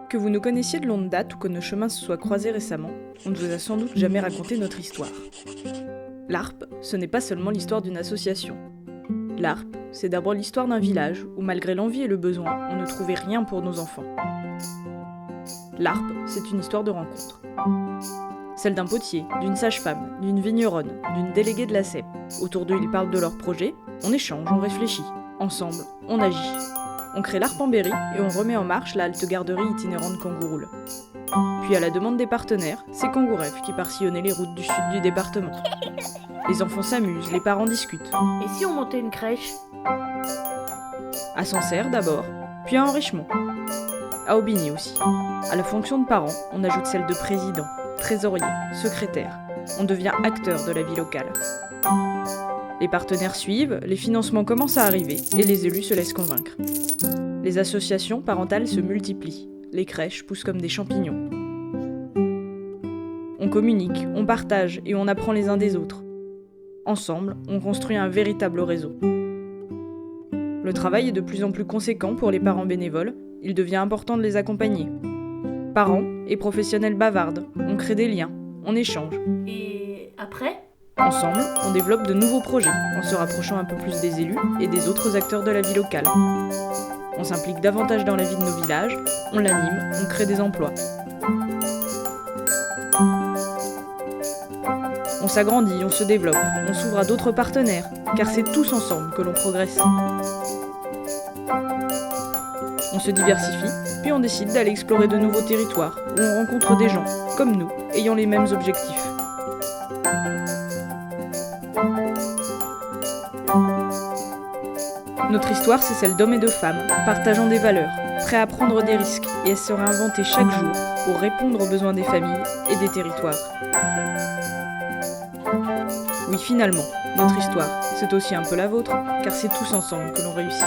Que vous nous connaissiez de longue date ou que nos chemins se soient croisés récemment, on ne vous a sans doute jamais raconté notre histoire. L'ARP, ce n'est pas seulement l'histoire d'une association. L'ARP, c'est d'abord l'histoire d'un village où, malgré l'envie et le besoin, on ne trouvait rien pour nos enfants. L'ARP, c'est une histoire de rencontre. Celle d'un potier, d'une sage-femme, d'une vigneronne, d'une déléguée de la CEP. Autour d'eux, ils parlent de leurs projets, on échange, on réfléchit. Ensemble, on agit. On crée l'ARP en Berry et on remet en marche la halte garderie itinérante Kangouroule. Puis à la demande des partenaires, c'est Kangourev qui part sillonner les routes du sud du département. Les enfants s'amusent, les parents discutent. Et si on montait une crèche? À Sancerre d'abord, puis à Enrichemont. À Aubigny aussi. À la fonction de parent, on ajoute celle de président, trésorier, secrétaire. On devient acteur de la vie locale. Les partenaires suivent, les financements commencent à arriver et les élus se laissent convaincre. Les associations parentales se multiplient, les crèches poussent comme des champignons. On communique, on partage et on apprend les uns des autres. Ensemble, on construit un véritable réseau. Le travail est de plus en plus conséquent pour les parents bénévoles, il devient important de les accompagner. Parents et professionnels bavardent, on crée des liens, on échange. Et après? Ensemble, on développe de nouveaux projets, en se rapprochant un peu plus des élus et des autres acteurs de la vie locale. On s'implique davantage dans la vie de nos villages, on l'anime, on crée des emplois. On s'agrandit, on se développe, on s'ouvre à d'autres partenaires, car c'est tous ensemble que l'on progresse. On se diversifie, puis on décide d'aller explorer de nouveaux territoires, où on rencontre des gens, comme nous, ayant les mêmes objectifs. Notre histoire, c'est celle d'hommes et de femmes, partageant des valeurs, prêts à prendre des risques et à se réinventer chaque jour pour répondre aux besoins des familles et des territoires. Oui, finalement, notre histoire, c'est aussi un peu la vôtre, car c'est tous ensemble que l'on réussit.